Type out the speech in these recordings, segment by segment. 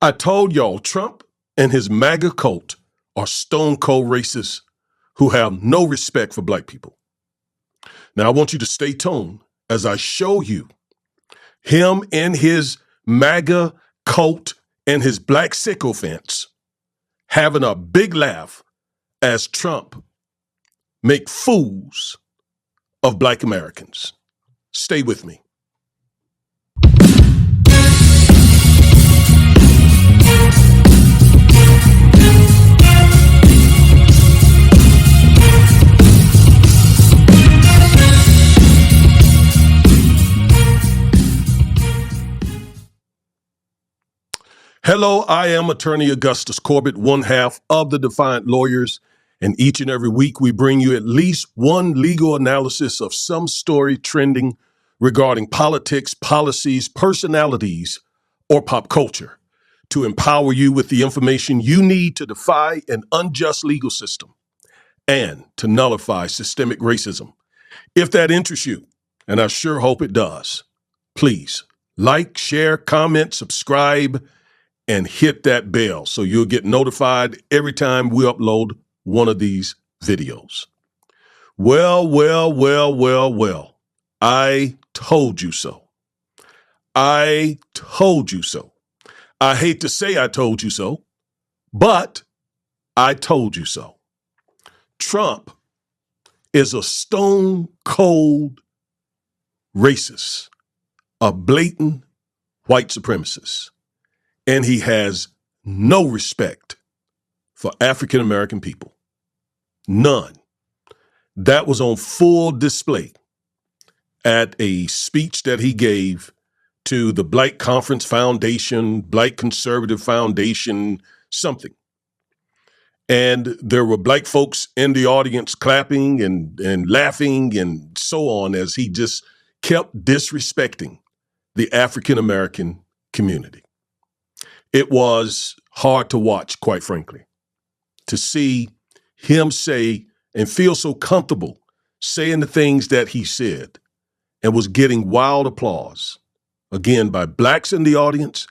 I told y'all Trump and his MAGA cult are stone cold racists who have no respect for black people. Now, I want you to stay tuned as I show you him and his MAGA cult and his black sycophants having a big laugh as Trump make fools of black Americans. Stay with me. Hello, I am attorney Augustus Corbett, one half of the Defiant Lawyers, and each and every week we bring you at least one legal analysis of some story trending regarding politics, policies, personalities, or pop culture to empower you with the information you need to defy an unjust legal system and to nullify systemic racism. If that interests you, and I sure hope it does, please like, share, comment, subscribe, and hit that bell so you'll get notified every time we upload one of these videos. Well. I told you so. I told you so. I hate to say I told you so, but I told you so. Trump is a stone cold racist, a blatant white supremacist. And he has no respect for African American people. None. That was on full display at a speech that he gave to the Black Conference Foundation, Black Conservative Foundation, something. And there were black folks in the audience clapping and laughing and so on as he just kept disrespecting the African American community. It was hard to watch, quite frankly, to see him say and feel so comfortable saying the things that he said and was getting wild applause, again, by blacks in the audience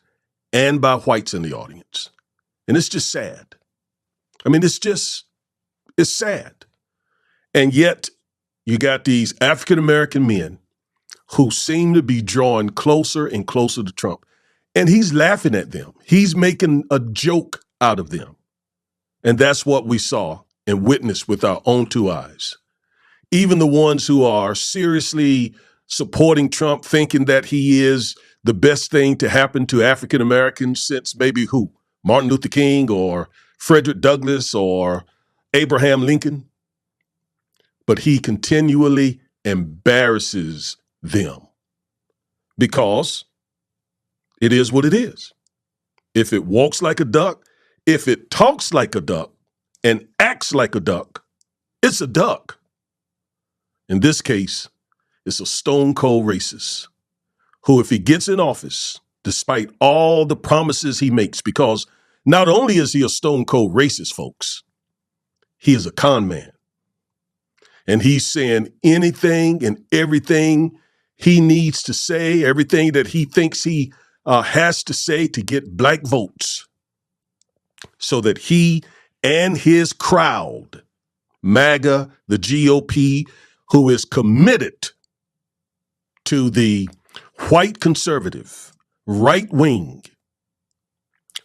and by whites in the audience. And it's just sad. I mean, it's sad. And yet you got these African-American men who seem to be drawing closer and closer to Trump. And he's laughing at them. He's making a joke out of them. And that's what we saw and witnessed with our own two eyes. Even the ones who are seriously supporting Trump, thinking that he is the best thing to happen to African Americans since maybe who? Martin Luther King or Frederick Douglass or Abraham Lincoln. But he continually embarrasses them because it is what it is. If it walks like a duck, if it talks like a duck and acts like a duck, it's a duck. In this case, it's a stone cold racist who, if he gets in office, despite all the promises he makes, because not only is he a stone cold racist, folks, he is a con man. And he's saying anything and everything he needs to say, everything that he thinks he has to say to get black votes so that he and his crowd, MAGA, the GOP, who is committed to the white conservative, right-wing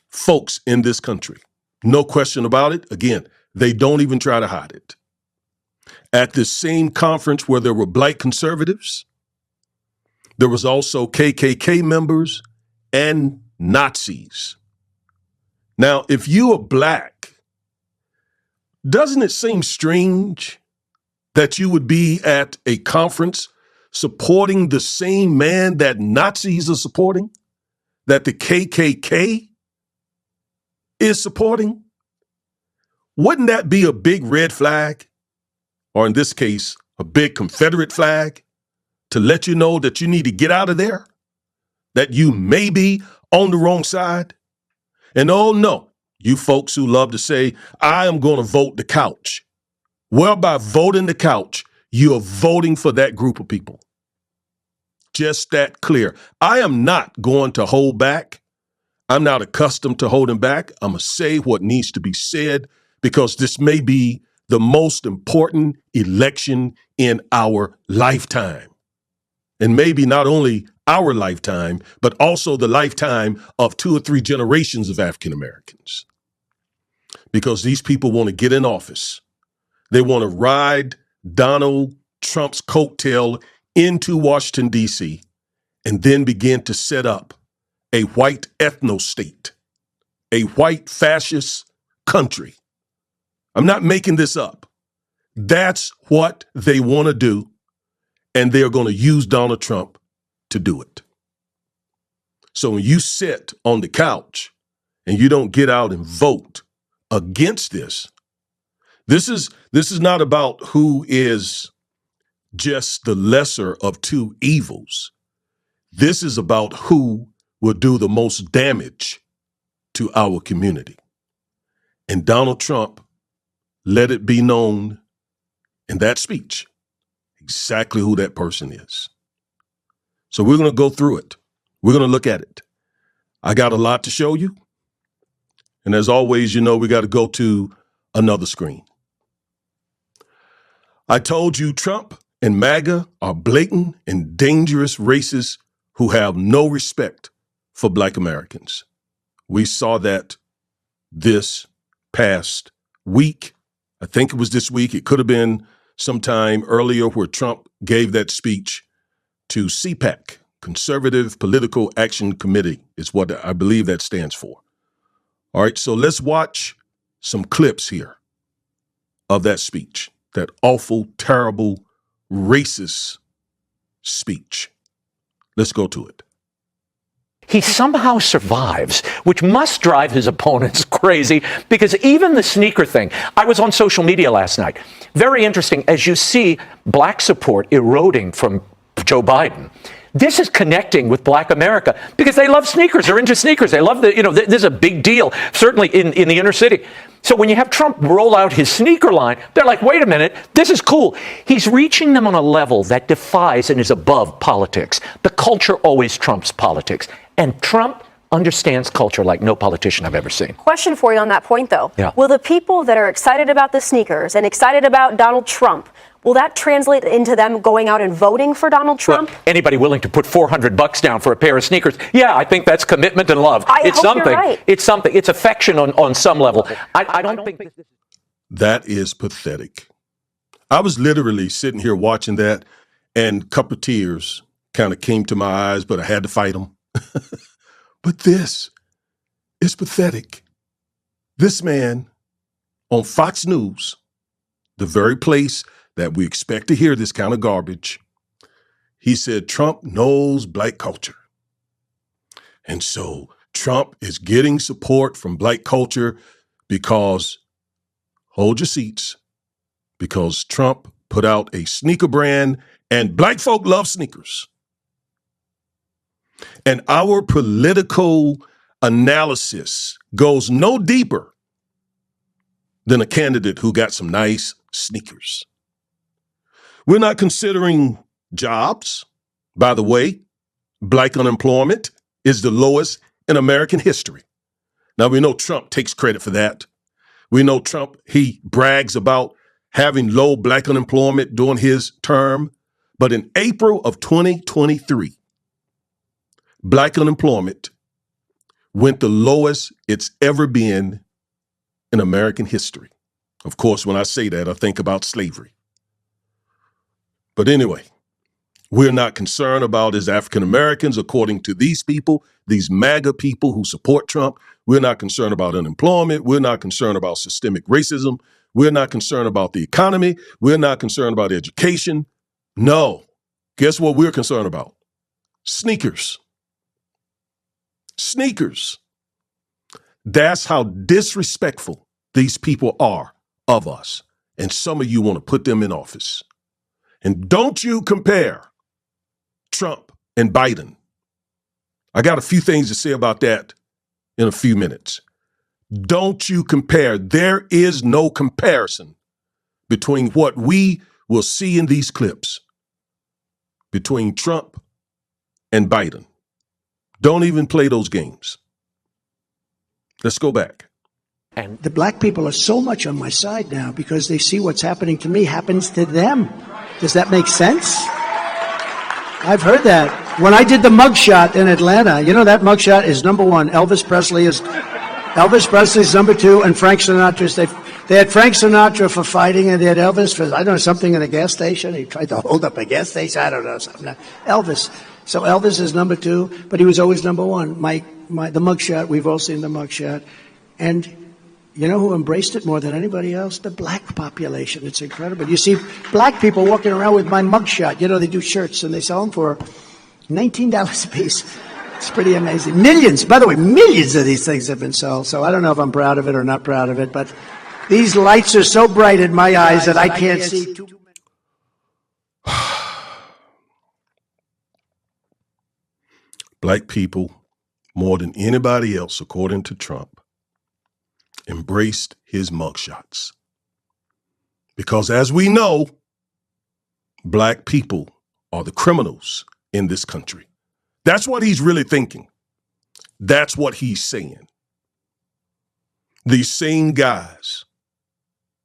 folks in this country. No question about it. Again, they don't even try to hide it. At this same conference where there were black conservatives, there was also KKK members and Nazis. Now, if you are black, doesn't it seem strange that you would be at a conference supporting the same man that Nazis are supporting, that the KKK is supporting? Wouldn't that be a big red flag? Or in this case, a big Confederate flag to let you know that you need to get out of there? That you may be on the wrong side? And oh no, you folks who love to say, I am going to vote the couch. Well, by voting the couch, you are voting for that group of people. Just that clear. I am not going to hold back. I'm not accustomed to holding back. I'm going to say what needs to be said because this may be the most important election in our lifetime. And maybe not only our lifetime, but also the lifetime of 2 or 3 generations of African Americans. Because these people want to get in office. They want to ride Donald Trump's coattail into Washington, D.C., and then begin to set up a white ethno-state, a white fascist country. I'm not making this up. That's what they want to do, and they're going to use Donald Trump to do it. So when you sit on the couch and you don't get out and vote against this, this is not about who is just the lesser of two evils. This is about who will do the most damage to our community. And Donald Trump let it be known in that speech exactly who that person is. So we're going to go through it. We're going to look at it. I got a lot to show you. And as always, you know, we got to go to another screen. I told you Trump and MAGA are blatant and dangerous racists who have no respect for Black Americans. We saw that this past week. I think it was this week. It could have been sometime earlier where Trump gave that speech to CPAC, Conservative Political Action Committee, is what I believe that stands for. All right, so let's watch some clips here of that speech, that awful, terrible, racist speech. Let's go to it. He somehow survives, which must drive his opponents crazy, because even the sneaker thing, I was on social media last night. Very interesting, as you see Black support eroding from Joe Biden. This is connecting with Black America because they love sneakers. They're into sneakers. They love this is a big deal, certainly in the inner city. So when you have Trump roll out his sneaker line, they're like, wait a minute, this is cool. He's reaching them on a level that defies and is above politics. The culture always trumps politics. And Trump understands culture like no politician I've ever seen. Question for you on that point, though. Yeah. Will the people that are excited about the sneakers and excited about Donald Trump, will that translate into them going out and voting for Donald Trump? Well, anybody willing to put $400 down for a pair of sneakers? Yeah, I think that's commitment and love. It's something. You're right. It's something. It's affection on some level. I don't think that is pathetic. I was literally sitting here watching that, and a couple of tears kind of came to my eyes, but I had to fight them. But this is pathetic. This man on Fox News, the very place that we expect to hear this kind of garbage, he said Trump knows Black culture. And so Trump is getting support from Black culture because, hold your seats, because Trump put out a sneaker brand and Black folk love sneakers. And our political analysis goes no deeper than a candidate who got some nice sneakers. We're not considering jobs. By the way, Black unemployment is the lowest in American history. Now, we know Trump takes credit for that. We know Trump, he brags about having low Black unemployment during his term. But in April of 2023, Black unemployment went the lowest it's ever been in American history. Of course, when I say that, I think about slavery. But anyway, we're not concerned about as African Americans, according to these people, these MAGA people who support Trump. We're not concerned about unemployment. We're not concerned about systemic racism. We're not concerned about the economy. We're not concerned about education. No. Guess what we're concerned about? Sneakers. Sneakers. That's how disrespectful these people are of us. And some of you want to put them in office. And don't you compare Trump and Biden. I got a few things to say about that in a few minutes. Don't you compare. There is no comparison between what we will see in these clips between Trump and Biden. Don't even play those games. Let's go back. And The black people are so much on my side now because they see what's happening to me happens to them. Does that make sense? I've heard that. When I did the mugshot in Atlanta, you know that mugshot is number one. Elvis Presley's number two, and Frank Sinatra's. They had Frank Sinatra for fighting, and they had Elvis for, I don't know, something in a gas station. He tried to hold up a gas station. I don't know, something. Elvis. So Elvis is number two, but he was always number one. The mugshot, we've all seen the mugshot. And you know who embraced it more than anybody else? The black population. It's incredible. You see black people walking around with my mugshot. You know, they do shirts, and they sell them for $19 a piece. It's pretty amazing. Millions, by the way, millions of these things have been sold. So I don't know if I'm proud of it or not proud of it, but these lights are so bright in my eyes that I can't see too many. Black people, more than anybody else, according to Trump, embraced his mugshots. Because as we know, black people are the criminals in this country. That's what he's really thinking. That's what he's saying. These same guys,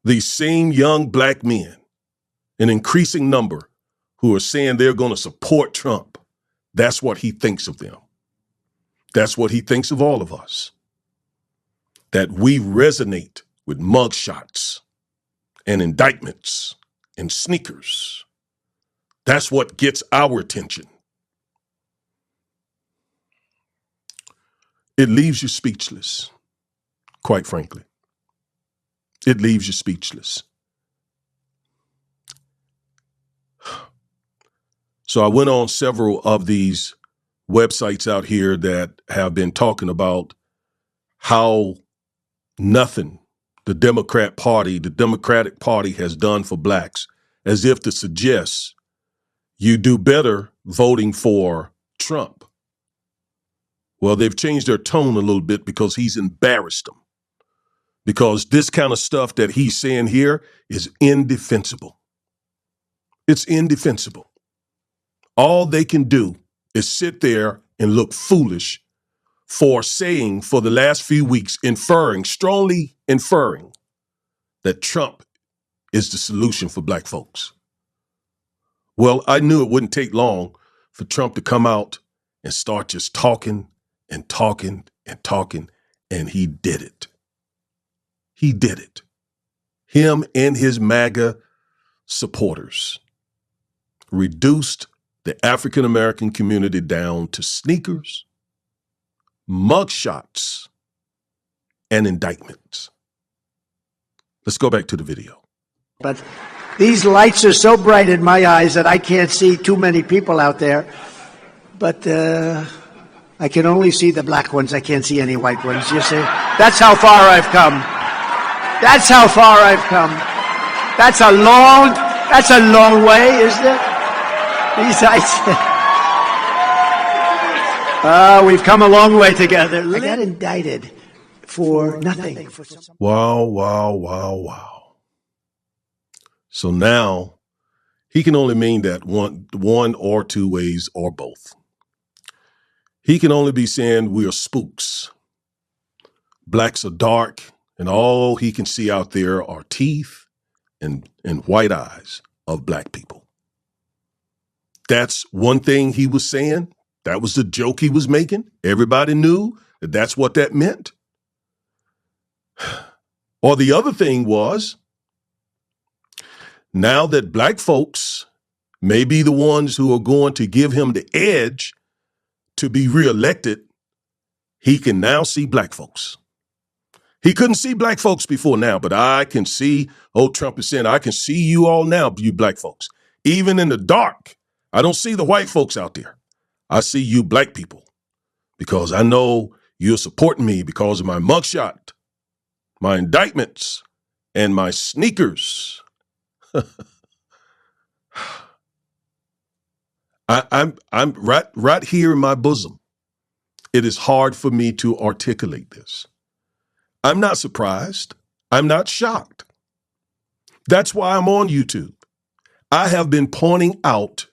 these same young black men, an increasing number who are saying they're going to support Trump, that's what he thinks of them. That's what he thinks of all of us. That we resonate with mugshots and indictments and sneakers. That's what gets our attention. It leaves you speechless, quite frankly. It leaves you speechless. So I went on several of these websites out here that have been talking about how nothing the Democratic Party has done for blacks, as if to suggest you do better voting for Trump. Well, they've changed their tone a little bit because he's embarrassed them. Because this kind of stuff that he's saying here is indefensible. It's indefensible. All they can do is sit there and look foolish for saying for the last few weeks, strongly inferring that Trump is the solution for black folks. Well, I knew it wouldn't take long for Trump to come out and start just talking and talking and talking, and he did it. He did it. Him and his MAGA supporters reduced the African-American community down to sneakers, mugshots, and indictments. Let's go back to the video. But these lights are so bright in my eyes that I can't see too many people out there. But I can only see the black ones. I can't see any white ones, you see. That's how far I've come. That's how far I've come. That's a long way, isn't it? These lights. We've come a long way together. I got indicted for nothing. Wow, wow, wow, wow. So now he can only mean that one or two ways or both. He can only be saying we are spooks. Blacks are dark, and all he can see out there are teeth and white eyes of black people. That's one thing he was saying. That was the joke he was making. Everybody knew that that's what that meant. Or the other thing was, now that black folks may be the ones who are going to give him the edge to be reelected, he can now see black folks. He couldn't see black folks before now, but I can see, Trump is saying, I can see you all now, you black folks. Even in the dark, I don't see the white folks out there. I see you black people because I know you're supporting me because of my mugshot, my indictments, and my sneakers. I'm right here in my bosom. It is hard for me to articulate this. I'm not surprised. I'm not shocked. That's why I'm on YouTube. I have been pointing out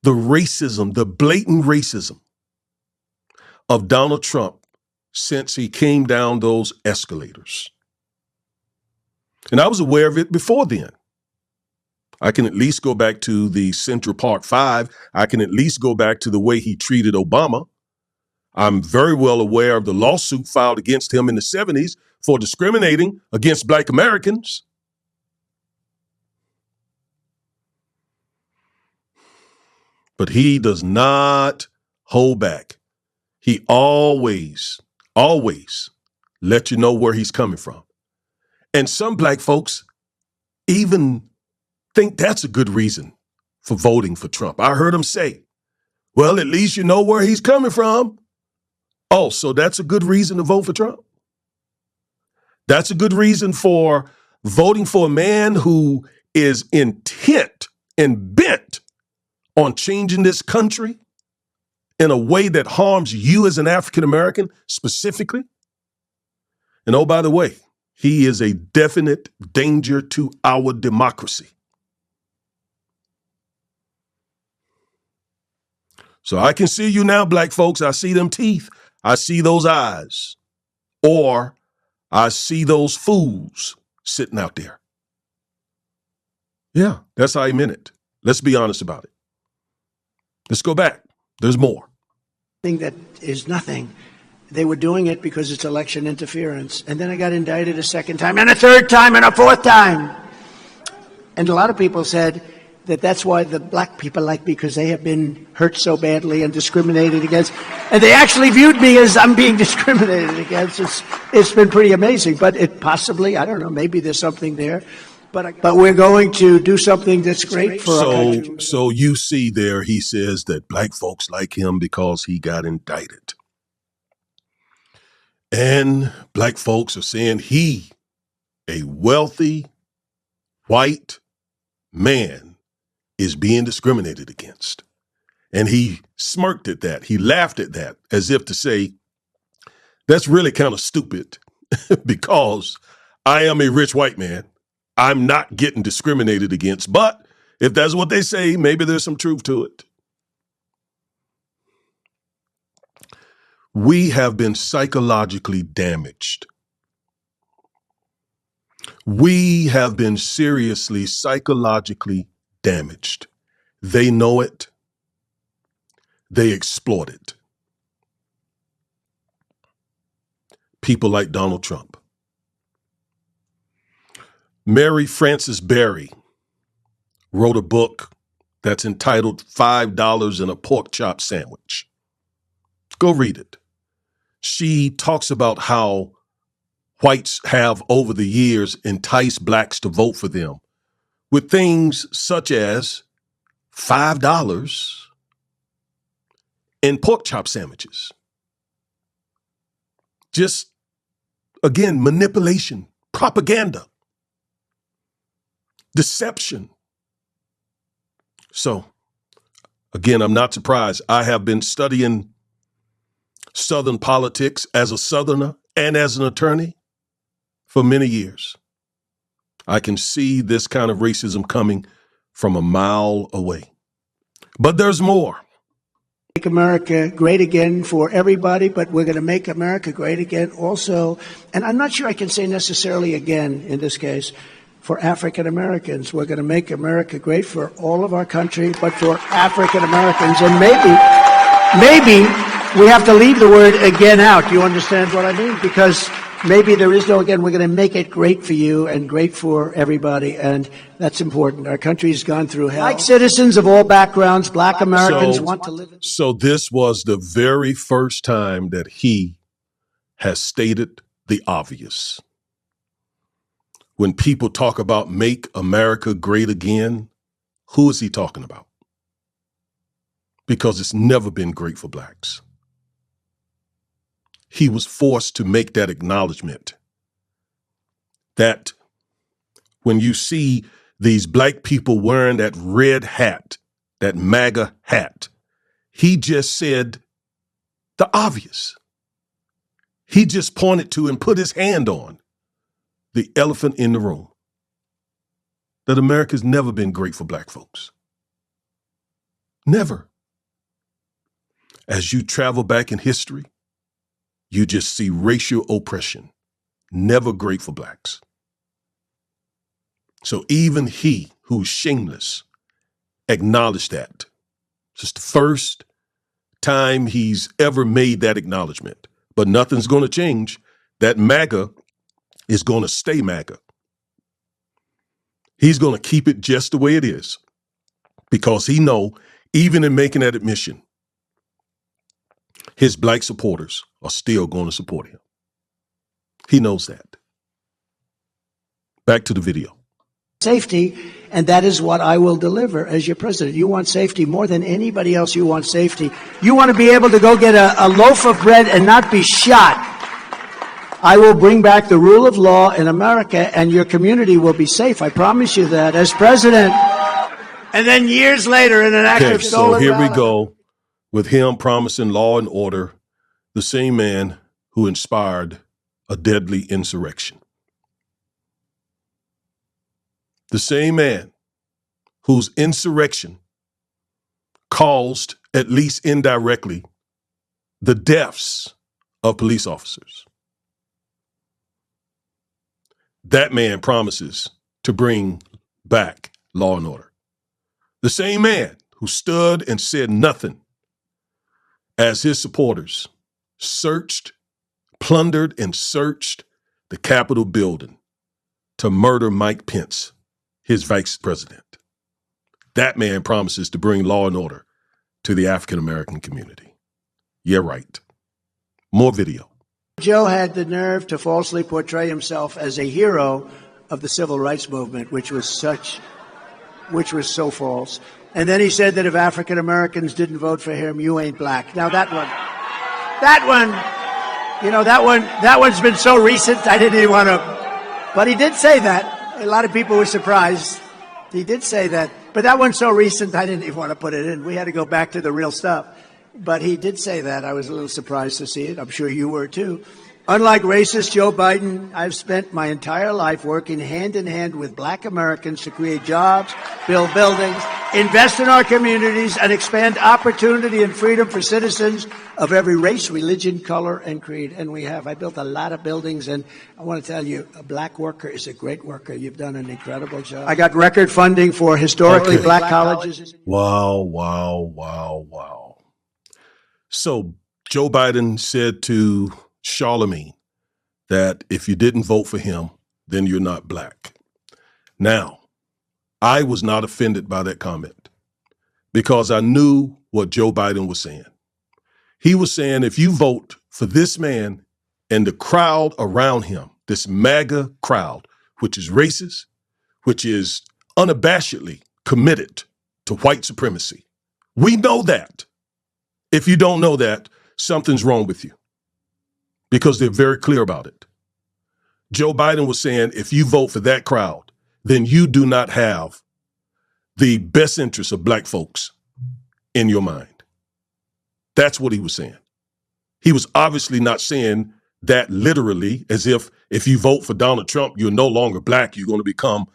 the racism, the blatant racism of Donald Trump since he came down those escalators. And I was aware of it before then. I can at least go back to the Central Park Five. I can at least go back to the way he treated Obama. I'm very well aware of the lawsuit filed against him in the 70s for discriminating against Black Americans. But he does not hold back. He always let you know where he's coming from. And some Black folks even think that's a good reason for voting for Trump. I heard him say, well, at least you know where he's coming from. Oh, so that's a good reason to vote for Trump? That's a good reason for voting for a man who is intent and bent on changing this country in a way that harms you as an African American specifically? And oh, by the way, he is a definite danger to our democracy. So I can see you now, Black folks. I see them teeth. I see those eyes. Or I see those fools sitting out there. Yeah, that's how he meant it. Let's be honest about it. Let's go back. There's more. Thing that is nothing. They were doing it because it's election interference. And then I got indicted a second time and a third time and a fourth time. And a lot of people said that that's why the Black people like me, because they have been hurt so badly and discriminated against. And they actually viewed me as I'm being discriminated against. It's been pretty amazing. But it possibly, I don't know, maybe there's something there. But we're going to do something that's great for our country. So you see there, he says that Black folks like him because he got indicted. And Black folks are saying he, a wealthy, white man, is being discriminated against. And he smirked at that. He laughed at that as if to say, that's really kind of stupid because I am a rich white man. I'm not getting discriminated against. But if that's what they say, maybe there's some truth to it. We have been psychologically damaged. We have been seriously psychologically damaged. They know it. They exploit it. People like Donald Trump. Mary Frances Berry wrote a book that's entitled $5 in a Pork Chop Sandwich. Go read it. She talks about how whites have over the years enticed Blacks to vote for them with things such as $5 in pork chop sandwiches. Just, again, manipulation, propaganda, deception. So, again, I'm not surprised. I have been studying Southern politics as a Southerner and as an attorney for many years. I can see this kind of racism coming from a mile away. But there's more. Make America great again for everybody, but we're going to make America great again also. And I'm not sure I can say necessarily again in this case for African Americans. We're going to make America great for all of our country, but for African Americans. And maybe we have to leave the word again out. Do you understand what I mean? Because maybe there is no again. We're going to make it great for you and great for everybody. And that's important. Our country's gone through hell. Like citizens of all backgrounds, Black Americans want to live. So this was the very first time that he has stated the obvious. When people talk about make America great again, who is he talking about? Because it's never been great for Blacks. He was forced to make that acknowledgement that when you see these Black people wearing that red hat, that MAGA hat, he just said the obvious. He just pointed to and put his hand on the elephant in the room, that America's never been great for Black folks. Never. As you travel back in history, you just see racial oppression. Never great for blacks. So even he, who's shameless, acknowledged that. It's the first time he's ever made that acknowledgement. But nothing's going to change. That MAGA is going to stay MAGA. He's going to keep it just the way it is because he know, even in making that admission, his black supporters are still going to support him. He knows that. Back to the video. Safety, and that is what I will deliver as your president. You want safety more than anybody else. You want safety. You want to be able to go get a loaf of bread and not be shot. I will bring back the rule of law in America, and your community will be safe. I promise you that as president. And then years later, in an act of stolen so here valor, we go with him promising law and order, the same man who inspired a deadly insurrection. The same man whose insurrection caused, at least indirectly, the deaths of police officers. That man promises to bring back law and order. The same man who stood and said nothing as his supporters searched, plundered, and searched the Capitol building to murder Mike Pence, his vice president. That man promises to bring law and order to the African-American community. Yeah, right. More video. Joe had the nerve to falsely portray himself as a hero of the civil rights movement, which was so false. And then he said that if African Americans didn't vote for him, you ain't black. Now that one's been so recent, I didn't even want to, but he did say that. A lot of people were surprised. He did say that, but that one's so recent, I didn't even want to put it in. We had to go back to the real stuff. But he did say that. I was a little surprised to see it. I'm sure you were too. Unlike racist Joe Biden, I've spent my entire life working hand in hand with black Americans to create jobs, build buildings, invest in our communities, and expand opportunity and freedom for citizens of every race, religion, color, and creed. And we have. I built a lot of buildings, and I want to tell you, a black worker is a great worker. You've done an incredible job. I got record funding for historically black colleges. Wow. So Joe Biden said to Charlemagne that if you didn't vote for him, then you're not black. Now, I was not offended by that comment because I knew what Joe Biden was saying. He was saying, if you vote for this man and the crowd around him, this MAGA crowd, which is racist, which is unabashedly committed to white supremacy, we know that. If you don't know that, something's wrong with you because they're very clear about it. Joe Biden was saying, if you vote for that crowd, then you do not have the best interests of black folks in your mind. That's what he was saying. He was obviously not saying that literally as if you vote for Donald Trump, you're no longer black, you're going to become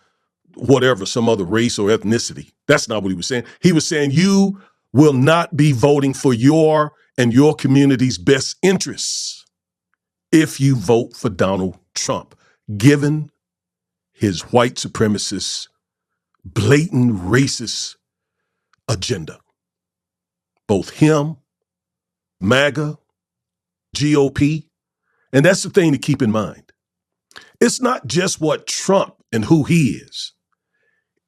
whatever, some other race or ethnicity. That's not what he was saying. He was saying you will not be voting for your and your community's best interests if you vote for Donald Trump, given his white supremacist, blatant racist agenda. Both him, MAGA, GOP, and that's the thing to keep in mind. It's not just what Trump and who he is.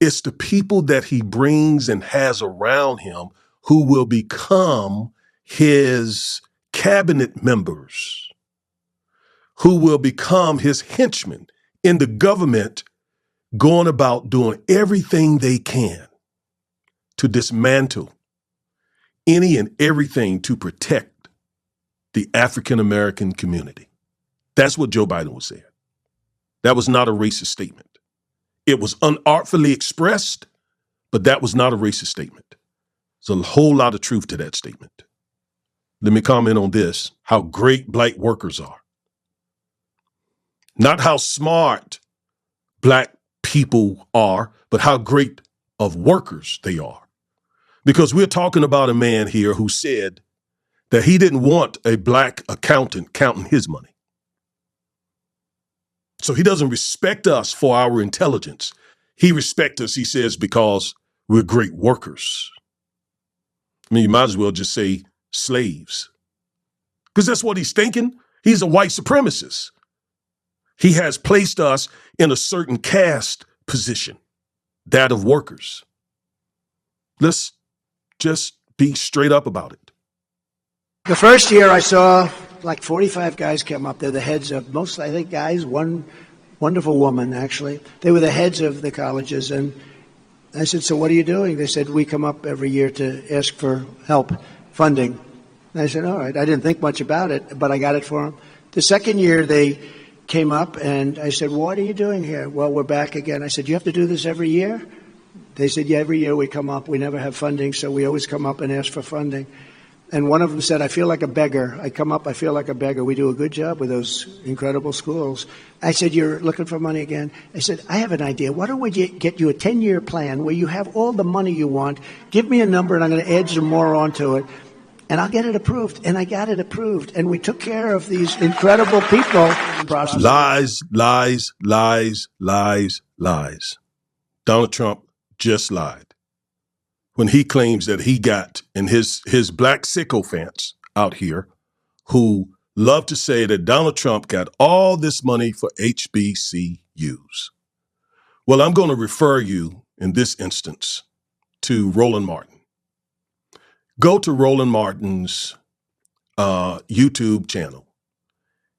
It's the people that he brings and has around him who will become his cabinet members, who will become his henchmen in the government, going about doing everything they can to dismantle any and everything to protect the African-American community. That's what Joe Biden was saying. That was not a racist statement. It was unartfully expressed, but that was not a racist statement. There's a whole lot of truth to that statement. Let me comment on this, how great black workers are. Not how smart black people are, but how great of workers they are. Because we're talking about a man here who said that he didn't want a black accountant counting his money. So he doesn't respect us for our intelligence. He respects us, he says, because we're great workers. I mean, you might as well just say slaves, because that's what he's thinking. He's a white supremacist. He has placed us in a certain caste position, that of workers. Let's just be straight up about it. The first year I saw like 45 guys come up. They're the heads of most, I think, guys, one wonderful woman, actually. They were the heads of the colleges. And I said, so what are you doing? They said, we come up every year to ask for help, funding. And I said, all right. I didn't think much about it, but I got it for them. The second year they came up and I said, what are you doing here? Well, we're back again. I said, you have to do this every year? They said, yeah, every year we come up. We never have funding, so we always come up and ask for funding. And one of them said, I feel like a beggar. I come up, I feel like a beggar. We do a good job with those incredible schools. I said, you're looking for money again? I said, I have an idea. Why don't we get you a 10-year plan where you have all the money you want? Give me a number and I'm going to add some more onto it. And I'll get it approved. And I got it approved. And we took care of these incredible people. Lies, lies, lies, lies, lies. Donald Trump just lied when he claims that he got, and his black sycophants out here who love to say that Donald Trump got all this money for HBCUs. Well, I'm going to refer you in this instance to Roland Martin. Go to Roland Martin's YouTube channel,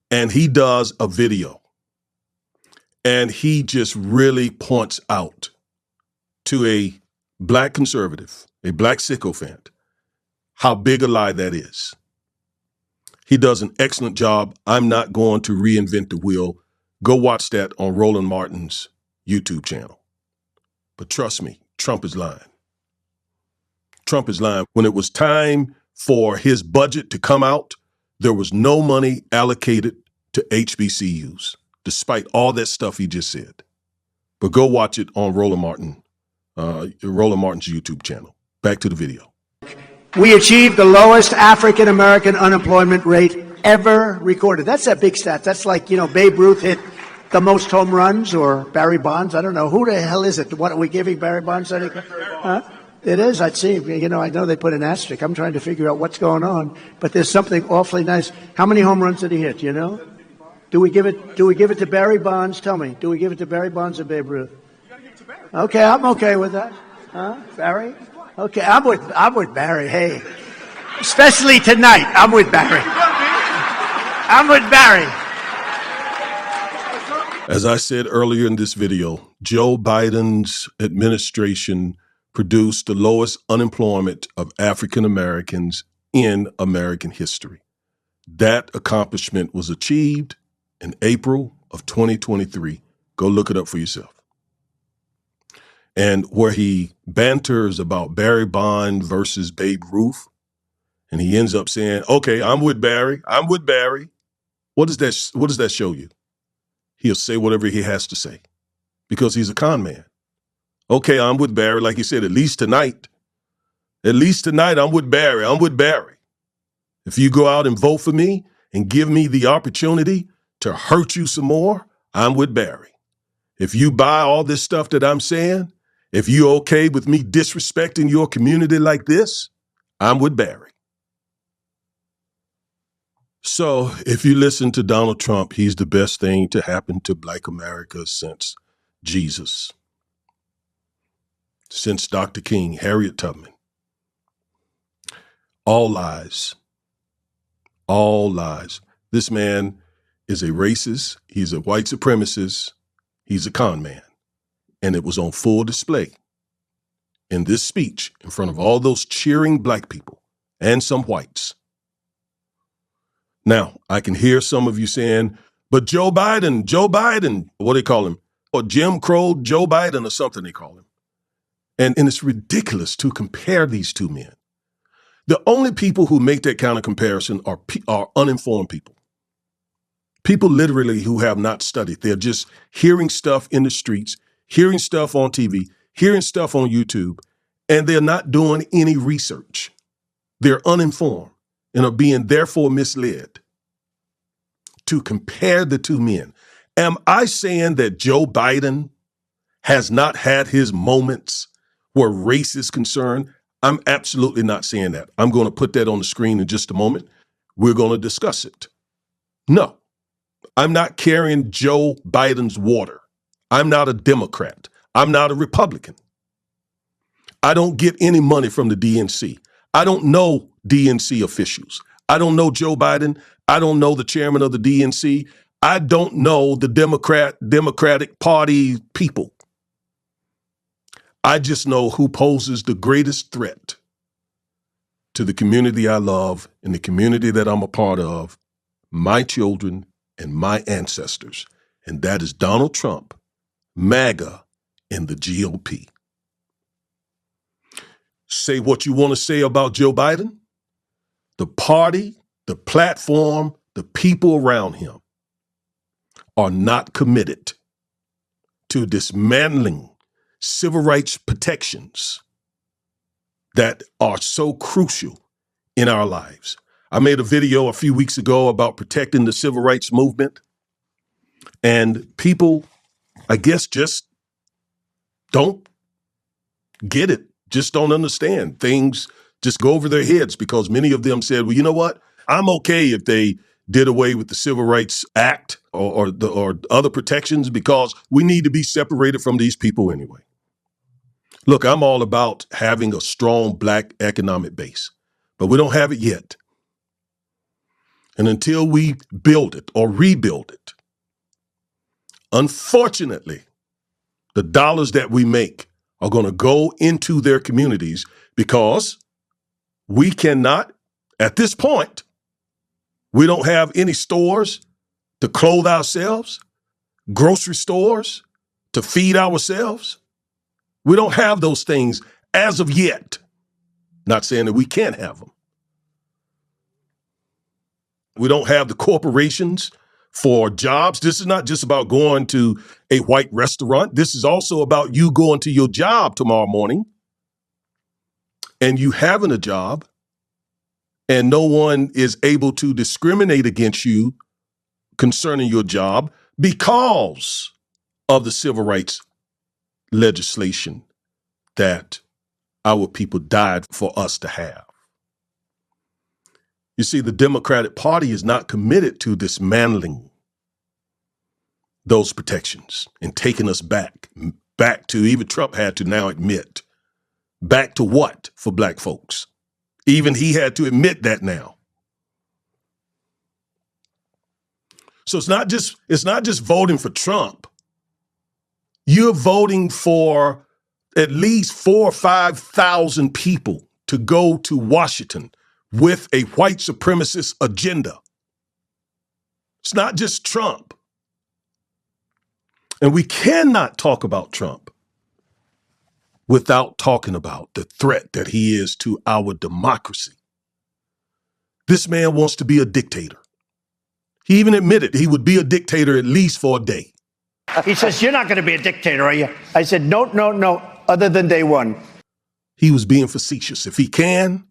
and he does a video, and he just really points out to a black conservative, a black sycophant, how big a lie that is. He does an excellent job. I'm not going to reinvent the wheel. Go watch that on Roland Martin's YouTube channel. But trust me, Trump is lying. Trump is lying. When it was time for his budget to come out, there was no money allocated to HBCUs, despite all that stuff he just said. But go watch it on Roland Martin's YouTube channel. Back to the video. We achieved the lowest African-American unemployment rate ever recorded. That's a big stat. That's like, Babe Ruth hit the most home runs, or Barry Bonds. I don't know. Who the hell is it? What are we giving Barry Bonds? Huh? It is, I'd see. I know they put an asterisk. I'm trying to figure out what's going on. But there's something awfully nice. How many home runs did he hit, Do we give it to Barry Bonds? Tell me. Do we give it to Barry Bonds or Babe Ruth? Okay, I'm okay with that. Huh? Barry? Okay, I'm with Barry. Hey. Especially tonight, I'm with Barry. I'm with Barry. As I said earlier in this video, Joe Biden's administration produced the lowest unemployment of African Americans in American history. That accomplishment was achieved in April of 2023. Go look it up for yourself. And where he banters about Barry Bond versus Babe Ruth, and he ends up saying, okay, I'm with Barry. I'm with Barry. What does that show you? He'll say whatever he has to say because he's a con man. Okay, I'm with Barry. Like he said, at least tonight, I'm with Barry. I'm with Barry. If you go out and vote for me and give me the opportunity to hurt you some more, I'm with Barry. If you buy all this stuff that I'm saying, if you're okay with me disrespecting your community like this, I'm with Barry. So if you listen to Donald Trump, he's the best thing to happen to Black America since Jesus, since Dr. King, Harriet Tubman. All lies. All lies. This man is a racist. He's a white supremacist. He's a con man. And it was on full display in this speech in front of all those cheering black people and some whites. Now, I can hear some of you saying, but Joe Biden, what do they call him? Or Jim Crow Joe Biden or something they call him. And it's ridiculous to compare these two men. The only people who make that kind of comparison are uninformed people. People literally who have not studied. They're just hearing stuff in the streets, hearing stuff on TV, hearing stuff on YouTube, and they're not doing any research. They're uninformed. and are being therefore misled to compare the two men. Am I saying that Joe Biden has not had his moments where race is concerned? I'm absolutely not saying that. I'm going to put that on the screen in just a moment. We're going to discuss it. No, I'm not carrying Joe Biden's water. I'm not a Democrat. I'm not a Republican. I don't get any money from the DNC. I don't know DNC officials. I don't know Joe Biden. I don't know the chairman of the DNC. I don't know the Democratic Party people. I just know who poses the greatest threat to the community I love and the community that I'm a part of, my children and my ancestors, and that is Donald Trump, MAGA, and the GOP. Say what you want to say about Joe Biden. The party, the platform, the people around him are not committed to dismantling civil rights protections that are so crucial in our lives. I made a video a few weeks ago about protecting the civil rights movement, and people, I guess, just don't get it, just don't understand. Things just go over their heads because many of them said, well, you know what? I'm okay if they did away with the Civil Rights Act or other protections because we need to be separated from these people anyway. Look, I'm all about having a strong Black economic base, but we don't have it yet. And until we build it or rebuild it, unfortunately, the dollars that we make are going to go into their communities because we cannot, at this point, we don't have any stores to clothe ourselves, grocery stores to feed ourselves. We don't have those things as of yet. Not saying that we can't have them. We don't have the corporations for jobs. This is not just about going to a white restaurant. This is also about you going to your job tomorrow morning and you having a job and no one is able to discriminate against you concerning your job because of the civil rights legislation that our people died for us to have. You see, the Democratic Party is not committed to dismantling those protections and taking us back to, even Trump had to now admit, back to what for Black folks? Even he had to admit that now. So it's not just voting for Trump. You're voting for at least 4,000 or 5,000 people to go to Washington with a white supremacist agenda. It's not just Trump. And we cannot talk about Trump without talking about the threat that he is to our democracy. This man wants to be a dictator. He even admitted he would be a dictator at least for a day. He says, you're not going to be a dictator, are you? I said, no, other than day one. He was being facetious. If he can,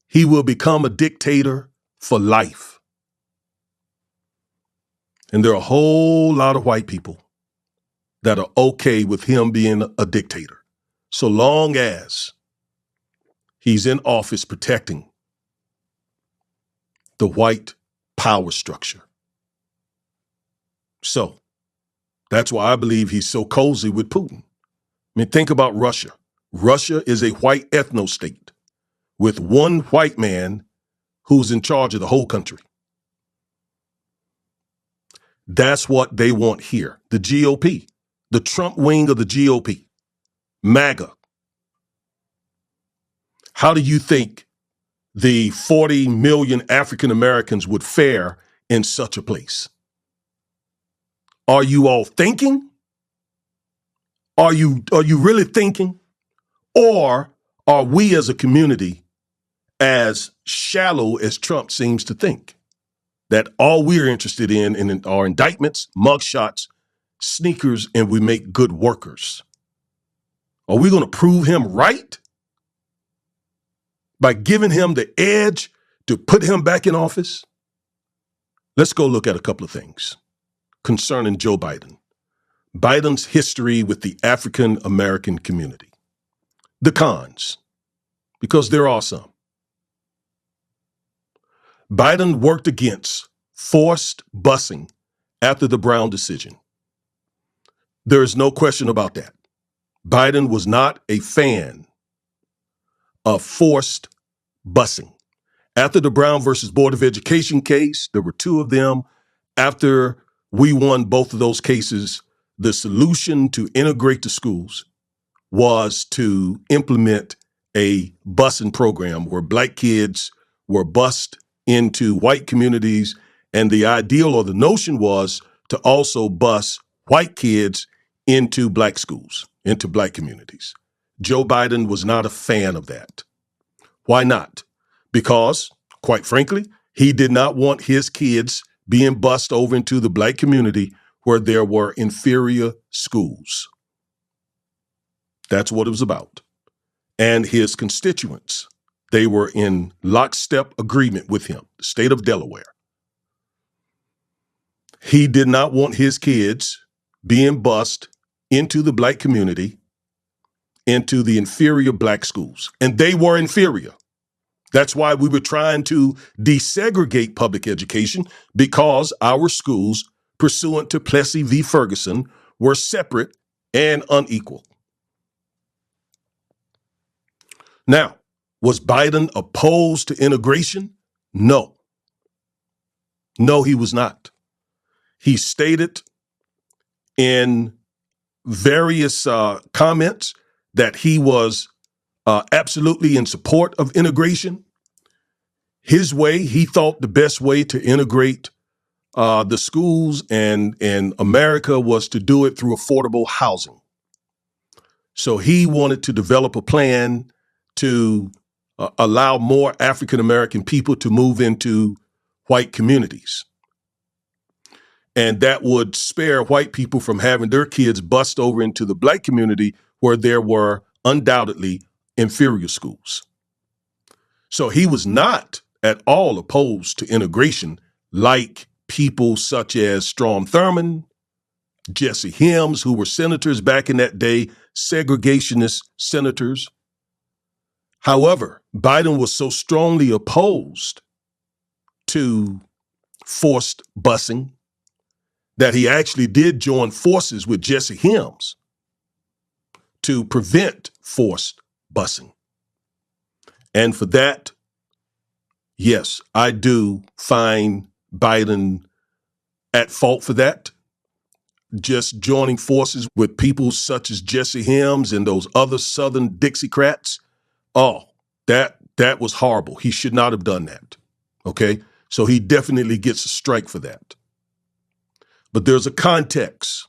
he will become a dictator for life. And there are a whole lot of white people that are okay with him being a dictator, so long as he's in office protecting the white power structure. So that's why I believe he's so cozy with Putin. I mean, think about Russia. Russia is a white ethno-state with one white man who's in charge of the whole country. That's what they want here. The GOP, the Trump wing of the GOP, MAGA. How do you think the 40 million African Americans would fare in such a place? Are you all thinking? Are you really thinking? Or are we as a community as shallow as Trump seems to think? That all we're interested in are indictments, mugshots, sneakers, and we make good workers. Are we going to prove him right by giving him the edge to put him back in office, let's go look at a couple of things concerning Joe Biden. Biden's history with the African American community. The cons, because there are some. Biden worked against forced busing after the Brown decision. There is no question about that. Biden was not a fan of forced busing. After the Brown versus Board of Education case, there were two of them. After we won both of those cases, the solution to integrate the schools was to implement a busing program where black kids were bused into white communities. And the ideal or the notion was to also bus white kids into black schools, into black communities. Joe Biden was not a fan of that. Why not? Because, quite frankly, he did not want his kids being bused over into the black community where there were inferior schools. That's what it was about. And his constituents, they were in lockstep agreement with him, the state of Delaware. He did not want his kids being bused into the black community, into the inferior black schools. And they were inferior. That's why we were trying to desegregate public education, because our schools, pursuant to Plessy v. Ferguson, were separate and unequal. Now, was Biden opposed to integration? No. No, he was not. He stated in various comments that he was absolutely in support of integration. His way, he thought the best way to integrate the schools and America was to do it through affordable housing. So he wanted to develop a plan to allow more African American people to move into white communities. And that would spare white people from having their kids bused over into the black community where there were undoubtedly inferior schools. So he was not at all opposed to integration like people such as Strom Thurmond, Jesse Helms, who were senators back in that day, segregationist senators. However, Biden was so strongly opposed to forced busing that he actually did join forces with Jesse Helms to prevent forced busing. And for that, yes, I do find Biden at fault for that. Just joining forces with people such as Jesse Helms and those other Southern Dixiecrats. Oh, that was horrible. He should not have done that. Okay? So he definitely gets a strike for that. But there's a context.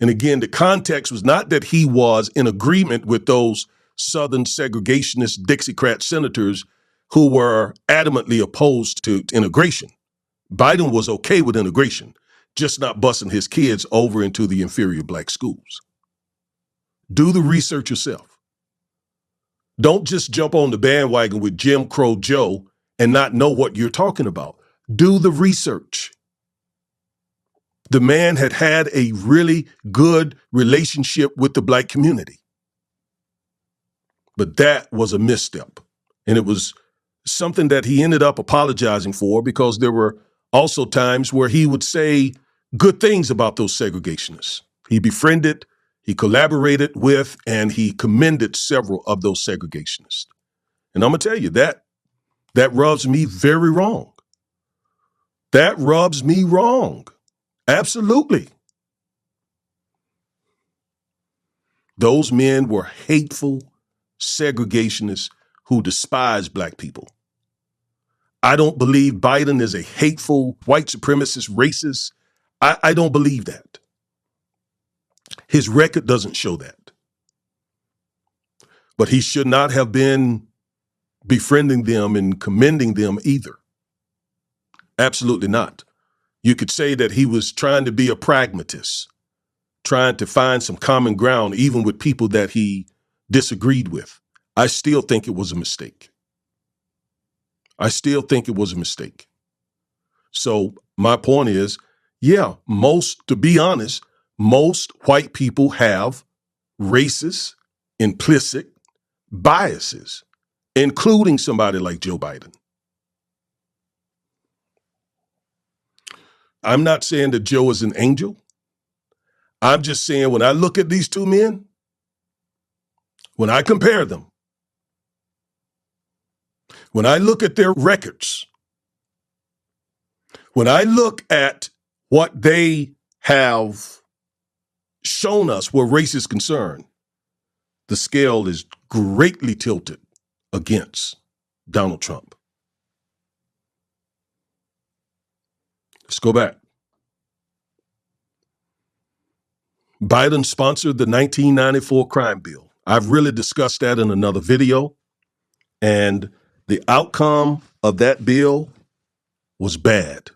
And again, the context was not that he was in agreement with those Southern segregationist Dixiecrat senators who were adamantly opposed to integration. Biden was okay with integration, just not busing his kids over into the inferior black schools. Do the research yourself. Don't just jump on the bandwagon with Jim Crow Joe and not know what you're talking about. Do the research. The man had had a really good relationship with the black community. But that was a misstep. And it was something that he ended up apologizing for, because there were also times where he would say good things about those segregationists. He befriended, he collaborated with, and he commended several of those segregationists. And I'm going to tell you, that rubs me very wrong. That rubs me wrong. Absolutely. Those men were hateful segregationists who despise black people. I don't believe Biden is a hateful white supremacist racist. I don't believe that. His record doesn't show that. But he should not have been befriending them and commending them either. Absolutely not. You could say that he was trying to be a pragmatist, trying to find some common ground, even with people that he disagreed with. I still think it was a mistake. I still think it was a mistake. So my point is, yeah, to be honest, most white people have racist, implicit biases, including somebody like Joe Biden. I'm not saying that Joe is an angel. I'm just saying when I look at these two men, when I compare them, when I look at their records, when I look at what they have shown us where race is concerned, the scale is greatly tilted against Donald Trump. Let's go back. Biden sponsored the 1994 crime bill. I've really discussed that in another video, and the outcome of that bill was bad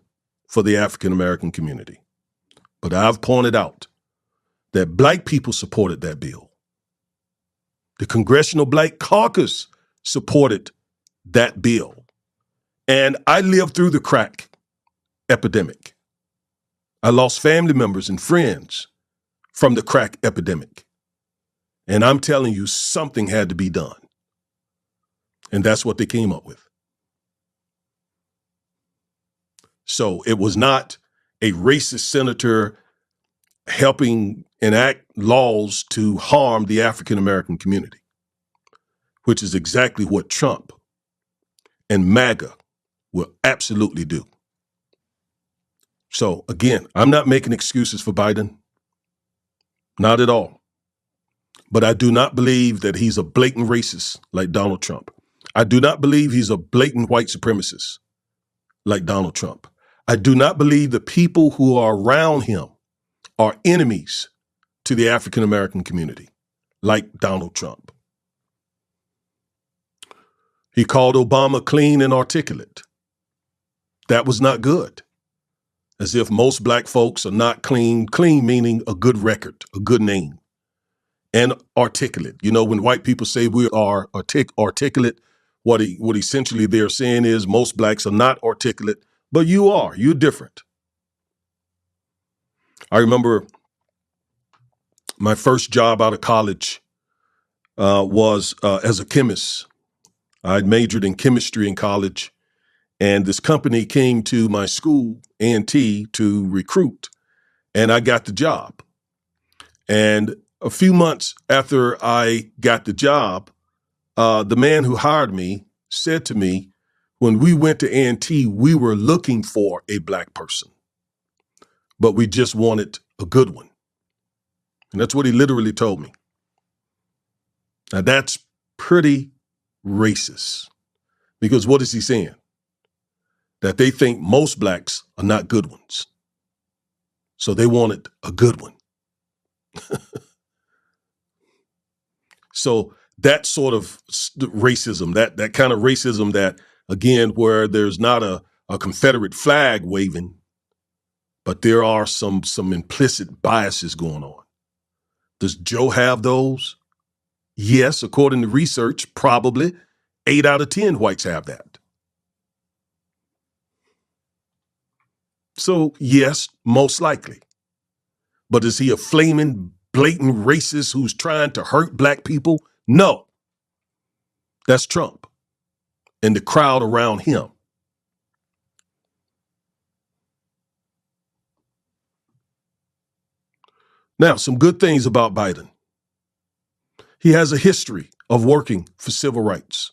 for the African American community. But I've pointed out that black people supported that bill. The Congressional Black Caucus supported that bill. And I lived through the crack epidemic. I lost family members and friends from the crack epidemic. And I'm telling you, something had to be done. And that's what they came up with. So it was not a racist senator helping enact laws to harm the African American community, which is exactly what Trump and MAGA will absolutely do. So again, I'm not making excuses for Biden. Not at all. But I do not believe that he's a blatant racist like Donald Trump. I do not believe he's a blatant white supremacist like Donald Trump. I do not believe the people who are around him are enemies to the African American community like Donald Trump. He called Obama clean and articulate. That was not good. As if most black folks are not clean meaning a good record, a good name, and articulate. You know, when white people say we are articulate, what essentially they're saying is most blacks are not articulate, but you are. You're different. I remember my first job out of college was as a chemist. I'd majored in chemistry in college, and this company came to my school, A&T, to recruit, and I got the job. And a few months after I got the job, the man who hired me said to me, when we went to A&T, we were looking for a black person, but we just wanted a good one. And that's what he literally told me. Now that's pretty racist, because what is he saying? That they think most blacks are not good ones. So they wanted a good one. So that sort of racism, that kind of racism that, again, where there's not a Confederate flag waving, but there are some implicit biases going on. Does Joe have those? Yes, according to research, probably 8 out of 10 whites have that. So yes, most likely. But is he a flaming, blatant racist who's trying to hurt black people? No. That's Trump and the crowd around him. Now, some good things about Biden. He has a history of working for civil rights.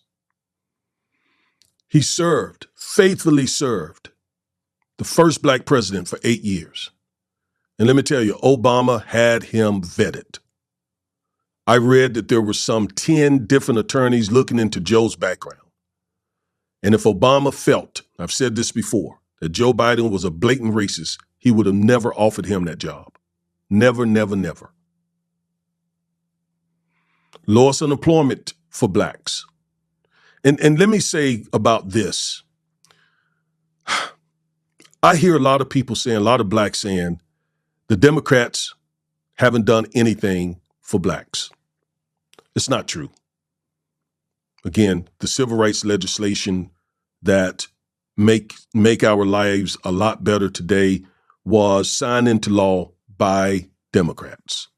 He faithfully served, the first black president for 8 years. And let me tell you, Obama had him vetted. I read that there were some 10 different attorneys looking into Joe's background. And if Obama felt, I've said this before, that Joe Biden was a blatant racist, he would have never offered him that job. Never, never, never. Lowest unemployment for blacks. And let me say about this. I hear a lot of people saying, a lot of blacks saying, the Democrats haven't done anything for blacks. It's not true. Again, the civil rights legislation that make our lives a lot better today was signed into law by Democrats.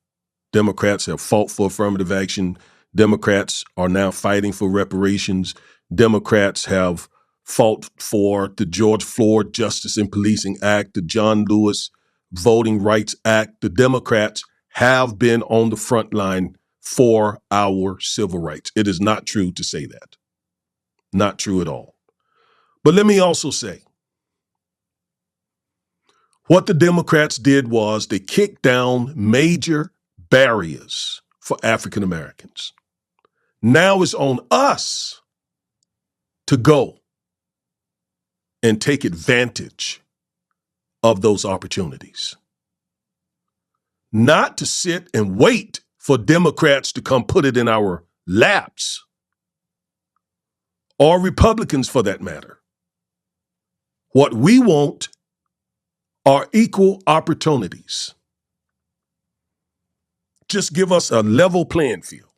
Democrats have fought for affirmative action. Democrats are now fighting for reparations. Democrats have fought for the George Floyd Justice in Policing Act, the John Lewis Voting Rights Act. The Democrats have been on the front line for our civil rights. It is not true to say that. Not true at all. But let me also say, what the Democrats did was they kicked down major barriers for African Americans. Now it's on us to go and take advantage of those opportunities. Not to sit and wait for Democrats to come put it in our laps, or Republicans for that matter. What we want are equal opportunities. Just give us a level playing field.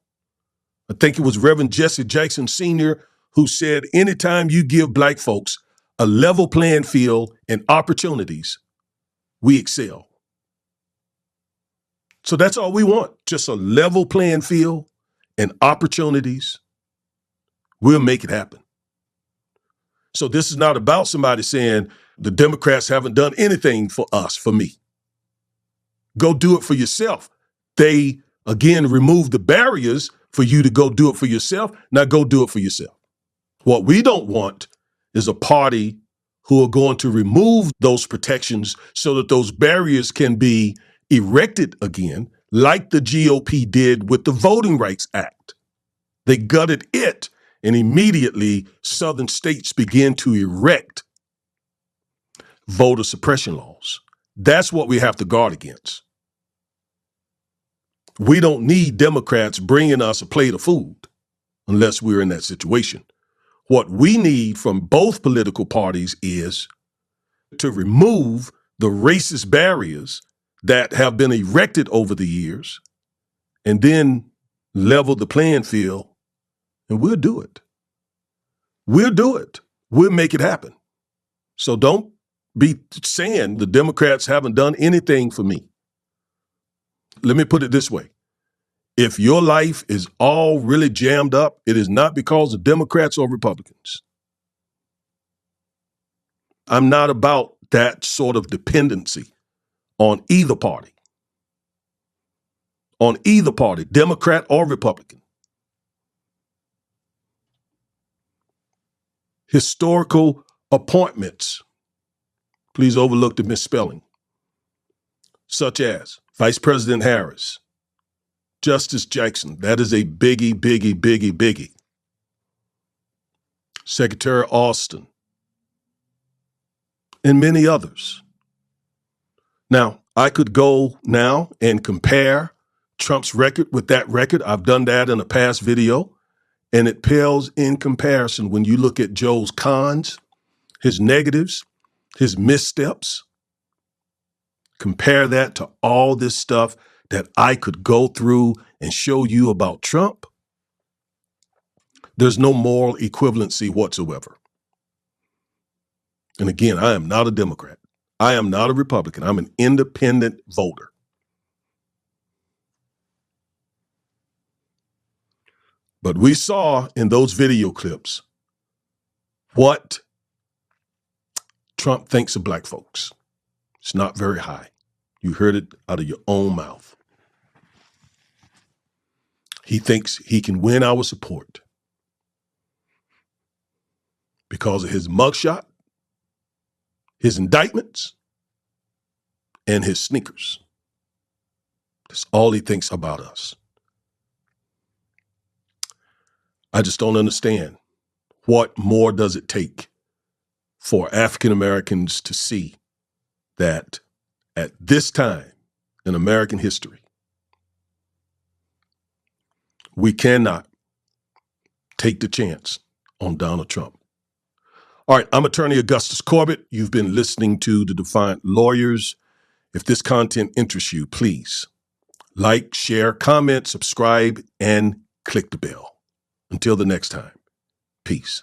I think it was Reverend Jesse Jackson Sr. who said, anytime you give black folks a level playing field and opportunities, we excel. So that's all we want, just a level playing field and opportunities. We'll make it happen. So this is not about somebody saying the Democrats haven't done anything for us, for me. Go do it for yourself. They, again, remove the barriers for you to go do it for yourself. Now go do it for yourself. What we don't want is a party who are going to remove those protections so that those barriers can be erected again, like the GOP did with the Voting Rights Act. They gutted it, and immediately southern states began to erect voter suppression laws. That's what we have to guard against. We don't need Democrats bringing us a plate of food unless we're in that situation. What we need from both political parties is to remove the racist barriers that have been erected over the years and then level the playing field, and we'll do it. We'll do it. We'll make it happen. So don't be saying the Democrats haven't done anything for me. Let me put it this way. If your life is all really jammed up, it is not because of Democrats or Republicans. I'm not about that sort of dependency on either party. On either party, Democrat or Republican. Historical appointments, please overlook the misspelling, such as Vice President Harris, Justice Jackson, that is a biggie, biggie, biggie, biggie. Secretary Austin, and many others. Now, I could go now and compare Trump's record with that record. I've done that in a past video, and it pales in comparison when you look at Joe's cons, his negatives, his missteps. Compare that to all this stuff that I could go through and show you about Trump. There's no moral equivalency whatsoever. And again, I am not a Democrat. I am not a Republican. I'm an independent voter. But we saw in those video clips what Trump thinks of black folks. It's not very high. You heard it out of your own mouth. He thinks he can win our support because of his mugshot, his indictments, and his sneakers. That's all he thinks about us. I just don't understand. What more does it take for African Americans to see that at this time in American history, we cannot take the chance on Donald Trump? All right, I'm Attorney Augustus Corbett. You've been listening to the Defiant Lawyers. If this content interests you, please like, share, comment, subscribe, and click the bell. Until the next time, peace.